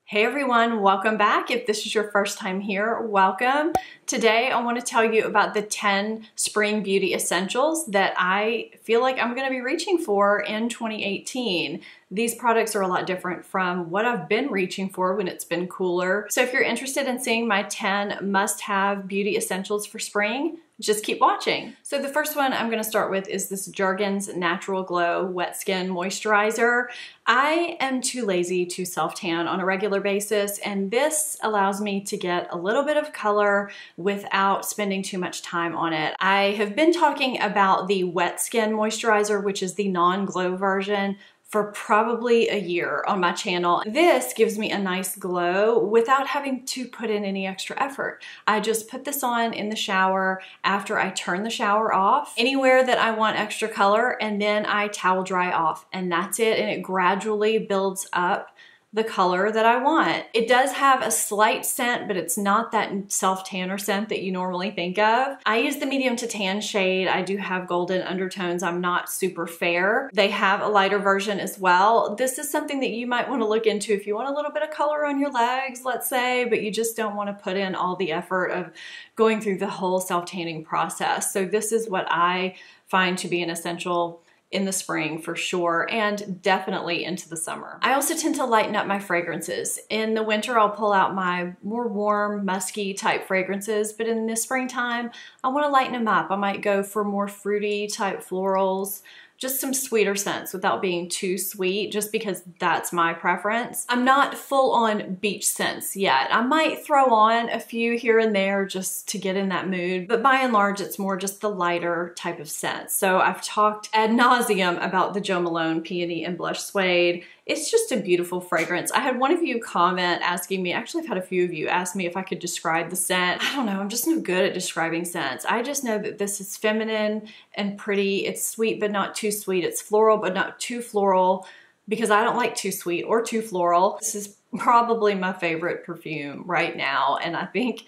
Hey everyone, welcome back. If this is your first time here, welcome. Today I want to tell you about the 10 spring beauty essentials that I feel like I'm going to be reaching for in 2018. These products are a lot different from what I've been reaching for when it's been cooler. So if you're interested in seeing my 10 must-have beauty essentials for spring, just keep watching. So the first one I'm going to start with is this Jergens Natural Glow Wet Skin Moisturizer. I am too lazy to self-tan on a regular basis, and this allows me to get a little bit of color without spending too much time on it. I have been talking about the Wet Skin Moisturizer, which is the non-glow version, for probably a year on my channel. This gives me a nice glow without having to put in any extra effort. I just put this on in the shower after I turn the shower off, anywhere that I want extra color, and then I towel dry off, and that's it, and it gradually builds up the color that I want. It does have a slight scent, but it's not that self-tanner scent that you normally think of. I use the medium to tan shade. I do have golden undertones. I'm not super fair. They have a lighter version as well. This is something that you might want to look into if you want a little bit of color on your legs, let's say, but you just don't want to put in all the effort of going through the whole self-tanning process. So this is what I find to be an essential in the spring for sure, and definitely into the summer. I also tend to lighten up my fragrances. In the winter, I'll pull out my more warm, musky type fragrances, but in the springtime, I want to lighten them up. I might go for more fruity type florals, just some sweeter scents without being too sweet, just because that's my preference. I'm not full on beach scents yet. I might throw on a few here and there just to get in that mood, but by and large, it's more just the lighter type of scents. So I've talked ad nauseum about the Jo Malone Peony and Blush Suede. It's just a beautiful fragrance. I had one of you comment asking me, actually I've had a few of you ask me if I could describe the scent. I don't know, I'm just no good at describing scents. I just know that this is feminine and pretty. It's sweet but not too sweet. It's floral but not too floral, because I don't like too sweet or too floral. This is probably my favorite perfume right now, and I think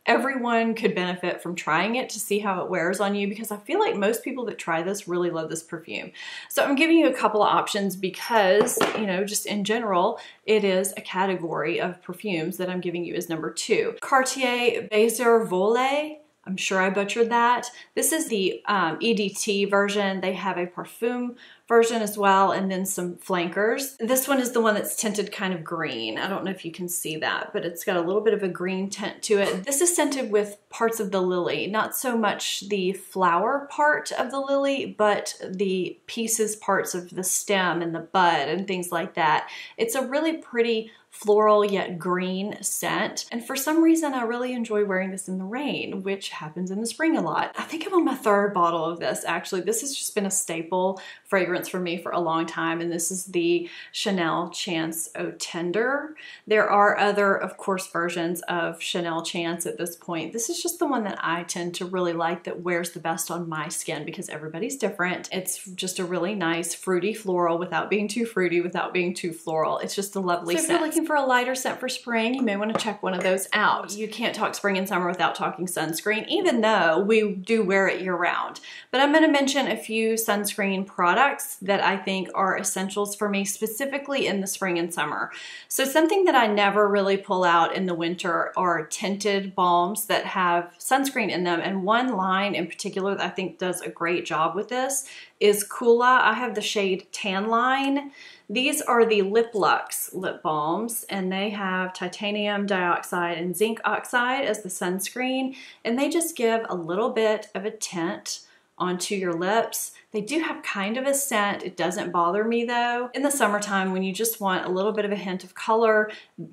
everyone could benefit from trying it to see how it wears on you, because I feel like most people that try this really love this perfume. So I'm giving you a couple of options because, you know, just in general, it is a category of perfumes that I'm giving you as number 2. Cartier Baiser Volet. I'm sure I butchered that. This is the EDT version. They have a Perfume version as well, and then some flankers. This one is the one that's tinted kind of green. I don't know if you can see that, but it's got a little bit of a green tint to it. This is scented with parts of the lily, not so much the flower part of the lily, but the pieces, parts of the stem and the bud and things like that. It's a really pretty floral yet green scent, and for some reason I really enjoy wearing this in the rain, which happens in the spring a lot. I think I'm on my 3rd bottle of this actually. This has just been a staple fragrance for me for a long time, and this is the Chanel Chance Eau Tender. There are other, of course, versions of Chanel Chance at this point. This is just the one that I tend to really like, that wears the best on my skin because everybody's different. It's just a really nice fruity floral without being too fruity, without being too floral. It's just a lovely scent. So if you're looking for a lighter scent for spring, you may want to check one of those out. You can't talk spring and summer without talking sunscreen, even though we do wear it year round. But I'm going to mention a few sunscreen products that I think are essentials for me, specifically in the spring and summer. So something that I never really pull out in the winter are tinted balms that have sunscreen in them, and one line in particular that I think does a great job with this is Kula. I have the shade Tan Line. These are the Lip Lux lip balms, and they have titanium dioxide and zinc oxide as the sunscreen, and they just give a little bit of a tint onto your lips. They do have kind of a scent. It doesn't bother me though. In the summertime, when you just want a little bit of a hint of color,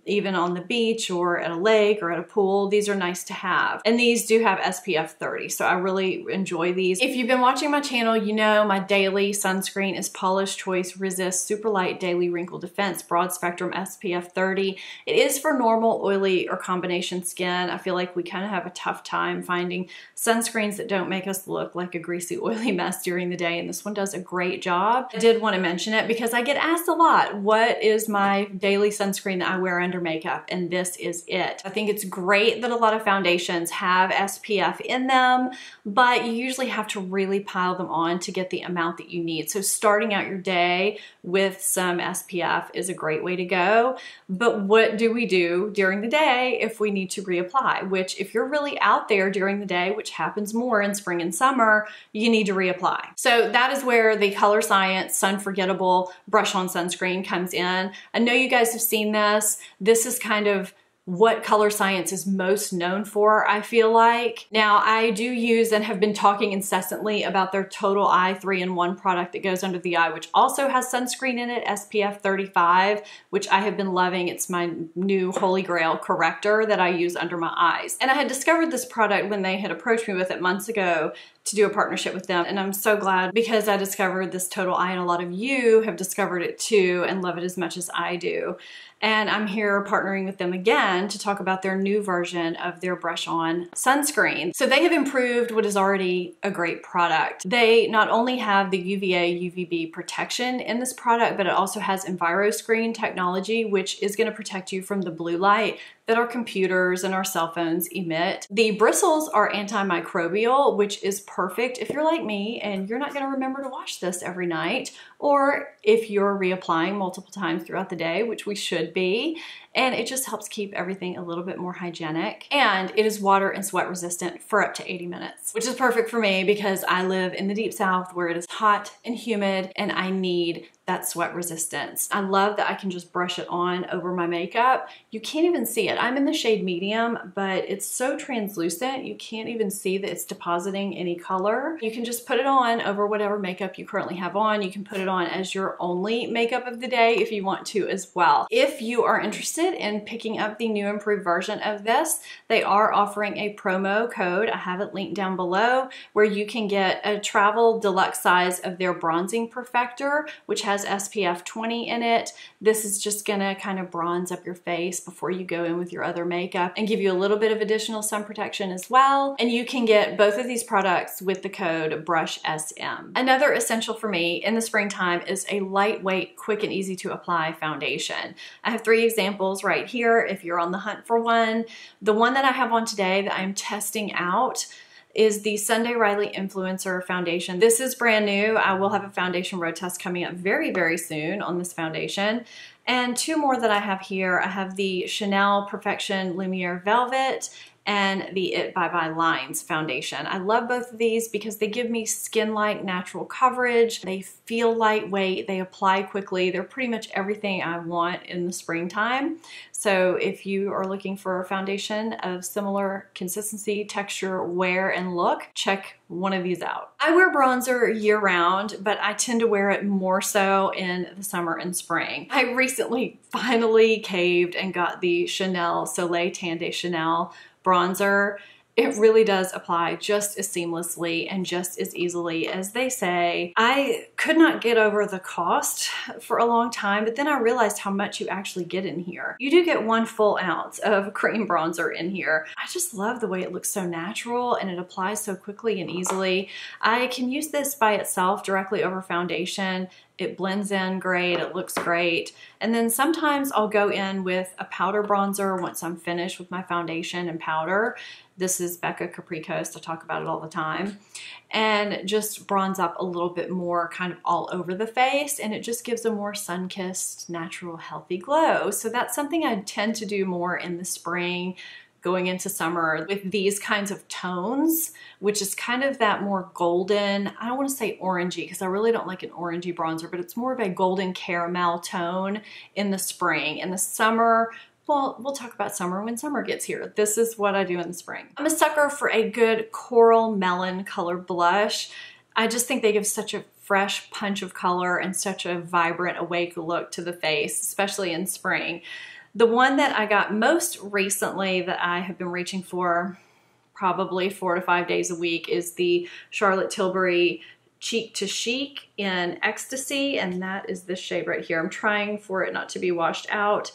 even on the beach or at a lake or at a pool, these are nice to have. And these do have SPF 30, so I really enjoy these. If you've been watching my channel, you know my daily sunscreen is Paula's Choice Resist Super Light Daily Wrinkle Defense Broad Spectrum SPF 30. It is for normal, oily, or combination skin. I feel like we kind of have a tough time finding sunscreens that don't make us look like a greasy, oily mess during the day. day, and this one does a great job. I did want to mention it because I get asked a lot, what is my daily sunscreen that I wear under makeup? And this is it. I think it's great that a lot of foundations have SPF in them, but you usually have to really pile them on to get the amount that you need. So starting out your day with some SPF is a great way to go. But what do we do during the day if we need to reapply? Which, if you're really out there during the day, which happens more in spring and summer, you need to reapply. So that is where the Colorescience Sun Forgettable Brush On Sunscreen comes in. I know you guys have seen this. This is kind of what Colorescience is most known for, I feel like. Now, I do use and have been talking incessantly about their Total Eye 3-in-1 product that goes under the eye, which also has sunscreen in it, SPF 35, which I have been loving. It's my new holy grail corrector that I use under my eyes. And I had discovered this product when they had approached me with it months ago to do a partnership with them. And I'm so glad because I discovered this Total Eye, and a lot of you have discovered it too and love it as much as I do. And I'm here partnering with them again to talk about their new version of their Brush On sunscreen. So they have improved what is already a great product. They not only have the UVA, UVB protection in this product, but it also has EnviroScreen technology, which is going to protect you from the blue light that our computers and our cell phones emit. The bristles are antimicrobial, which is perfect if you're like me and you're not gonna remember to wash this every night, or if you're reapplying multiple times throughout the day, which we should be. And it just helps keep everything a little bit more hygienic. And it is water and sweat resistant for up to 80 minutes, which is perfect for me because I live in the deep south where it is hot and humid and I need that sweat resistance. I love that I can just brush it on over my makeup. You can't even see it. I'm in the shade medium, but it's so translucent, you can't even see that it's depositing any color. You can just put it on over whatever makeup you currently have on. You can put it on as your only makeup of the day if you want to as well. If you are interested in picking up the new improved version of this, they are offering a promo code. I have it linked down below where you can get a travel deluxe size of their bronzing perfector, which has SPF 20 in it. This is just gonna kind of bronze up your face before you go in with your other makeup and give you a little bit of additional sun protection as well. And you can get both of these products with the code BRUSHSM. Another essential for me in the springtime is a lightweight, quick and easy to apply foundation. I have 3 examples right here if you're on the hunt for one. The one that I have on today that I'm testing out is the Sunday Riley Influencer Foundation. This is brand new. I will have a foundation road test coming up very, very soon on this foundation. And 2 more that I have here. I have the Chanel Perfection Lumiere Velvet and the It Bye Bye Lines foundation. I love both of these because they give me skin-like natural coverage. They feel lightweight, they apply quickly. They're pretty much everything I want in the springtime. So if you are looking for a foundation of similar consistency, texture, wear, and look, check one of these out. I wear bronzer year-round, but I tend to wear it more so in the summer and spring. I recently finally caved and got the Chanel Soleil Tan de Chanel bronzer. It really does apply just as seamlessly and just as easily as they say. I could not get over the cost for a long time, but then I realized how much you actually get in here. You do get 1 full ounce of cream bronzer in here. I just love the way it looks so natural and it applies so quickly and easily. I can use this by itself directly over foundation. It blends in great, it looks great. And then sometimes I'll go in with a powder bronzer once I'm finished with my foundation and powder. This is Becca Capri Coast, I talk about it all the time. And just bronze up a little bit more kind of all over the face, and it just gives a more sun-kissed, natural, healthy glow. So that's something I tend to do more in the spring, going into summer with these kinds of tones, which is kind of that more golden, I don't want to say orangey because I really don't like an orangey bronzer, but it's more of a golden caramel tone in the spring. In the summer, well, we'll talk about summer when summer gets here. This is what I do in the spring. I'm a sucker for a good coral melon color blush. I just think they give such a fresh punch of color and such a vibrant, awake look to the face, especially in spring. The one that I got most recently that I have been reaching for probably 4 to 5 days a week is the Charlotte Tilbury Cheek to Chic in Ecstasy, and that is this shade right here. I'm trying for it not to be washed out.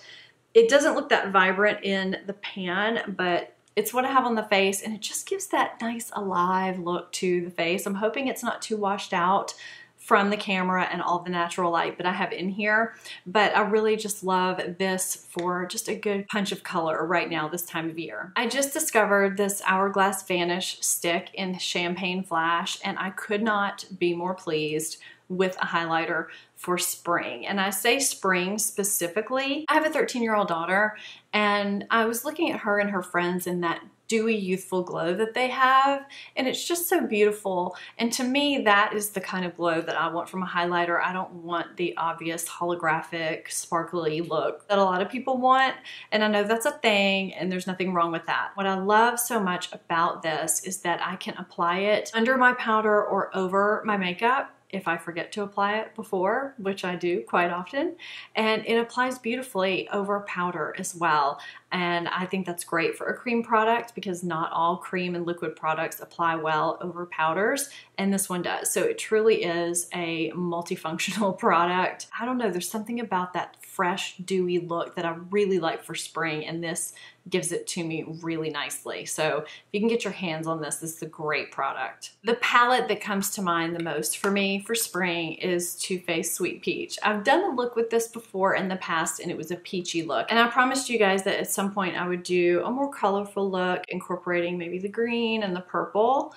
It doesn't look that vibrant in the pan, but It's what I have on the face, and it just gives that nice alive look to the face. I'm hoping it's not too washed out from the camera and all the natural light that I have in here, but I really just love this for just a good punch of color right now this time of year. I just discovered this Hourglass Vanish stick in Champagne Flash, and I could not be more pleased with a highlighter for spring. And I say spring specifically. I have a 13-year-old daughter, and I was looking at her and her friends in that dewy, youthful glow that they have, and it's just so beautiful. And to me, that is the kind of glow that I want from a highlighter. I don't want the obvious holographic, sparkly look that a lot of people want, and I know that's a thing, and there's nothing wrong with that. What I love so much about this is that I can apply it under my powder or over my makeup if I forget to apply it before, which I do quite often, and it applies beautifully over powder as well. And I think that's great for a cream product because not all cream and liquid products apply well over powders, and this one does. So it truly is a multifunctional product. I don't know, there's something about that fresh, dewy look that I really like for spring, and this gives it to me really nicely. So if you can get your hands on this, this is a great product. The palette that comes to mind the most for me for spring is Too Faced Sweet Peach. I've done a look with this before in the past, and it was a peachy look. And I promised you guys that at some point I would do a more colorful look, incorporating maybe the green and the purple.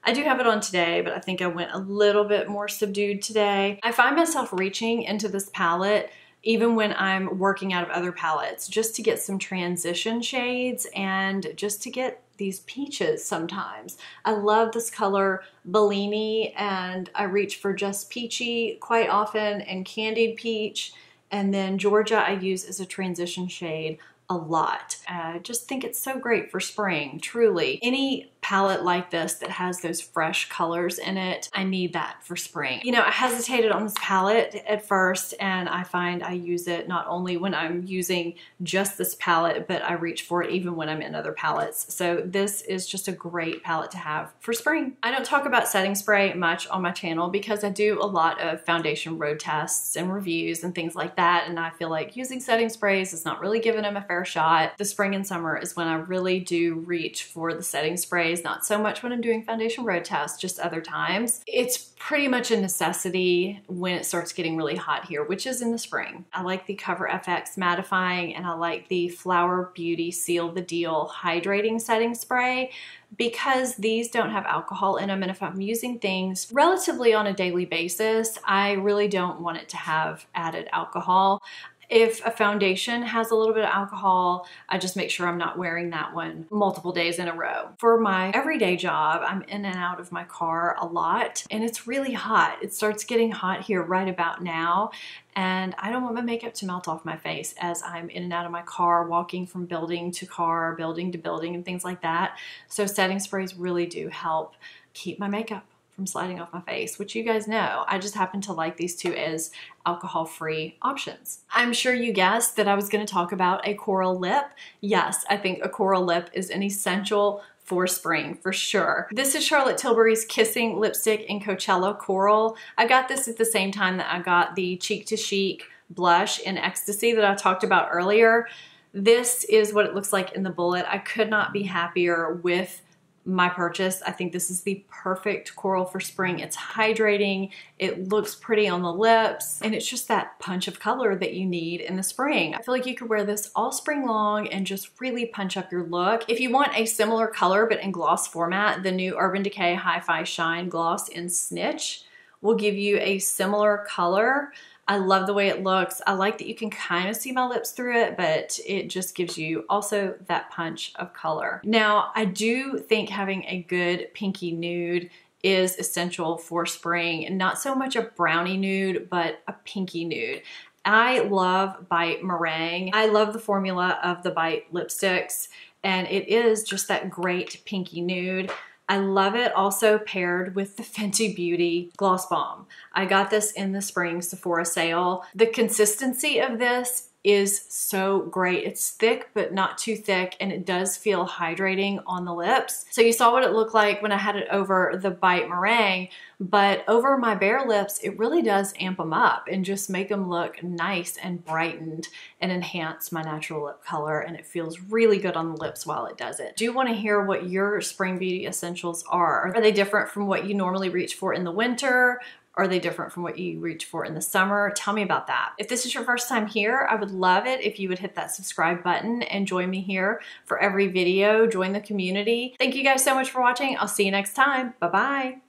I do have it on today, but I think I went a little bit more subdued today. I find myself reaching into this palette even when I'm working out of other palettes, just to get some transition shades and just to get these peaches sometimes. I love this color Bellini, and I reach for just Peachy quite often and Candied Peach, and then Georgia I use as a transition shade a lot. I just think it's so great for spring, truly. Any palette like this that has those fresh colors in it, I need that for spring. You know, I hesitated on this palette at first, and I find I use it not only when I'm using just this palette, but I reach for it even when I'm in other palettes. So this is just a great palette to have for spring. I don't talk about setting spray much on my channel because I do a lot of foundation road tests and reviews and things like that, and I feel like using setting sprays is not really giving them a fair shot. The spring and summer is when I really do reach for the setting sprays, not so much when I'm doing foundation road tests, just other times. It's pretty much a necessity when it starts getting really hot here, which is in the spring. I like the Cover FX mattifying, and I like the Flower Beauty Seal the Deal hydrating setting spray because these don't have alcohol in them, and if I'm using things relatively on a daily basis, I really don't want it to have added alcohol. If a foundation has a little bit of alcohol, I just make sure I'm not wearing that one multiple days in a row. For my everyday job, I'm in and out of my car a lot, and it's really hot. It starts getting hot here right about now, and I don't want my makeup to melt off my face as I'm in and out of my car, walking from building to car, building to building, and things like that. So setting sprays really do help keep my makeup from sliding off my face, which you guys know. I just happen to like these two as alcohol-free options. I'm sure you guessed that I was going to talk about a coral lip. Yes, I think a coral lip is an essential for spring for sure. This is Charlotte Tilbury's Kissing Lipstick in Coachella Coral. I got this at the same time that I got the Cheek to Chic blush in Ecstasy that I talked about earlier. This is what it looks like in the bullet. I could not be happier with my purchase. I think this is the perfect coral for spring. It's hydrating, it looks pretty on the lips, and it's just that punch of color that you need in the spring. I feel like you could wear this all spring long and just really punch up your look. If you want a similar color but in gloss format, the new Urban Decay Hi-Fi Shine Gloss in Snitch will give you a similar color. I love the way it looks. I like that you can kind of see my lips through it, but it just gives you also that punch of color. Now, I do think having a good pinky nude is essential for spring, and not so much a brownie nude, but a pinky nude. I love Bite Meringue. I love the formula of the Bite lipsticks, and it is just that great pinky nude. I love it also paired with the Fenty Beauty Gloss Bomb. I got this in the spring Sephora sale. The consistency of this is so great. It's thick, but not too thick, and it does feel hydrating on the lips. So you saw what it looked like when I had it over the Bite Meringue, but over my bare lips, it really does amp them up and just make them look nice and brightened and enhance my natural lip color, and it feels really good on the lips while it does it. Do you want to hear what your spring beauty essentials are? Are they different from what you normally reach for in the winter? Are they different from what you reach for in the summer? Tell me about that. If this is your first time here, I would love it if you would hit that subscribe button and join me here for every video. Join the community. Thank you guys so much for watching. I'll see you next time. Bye-bye.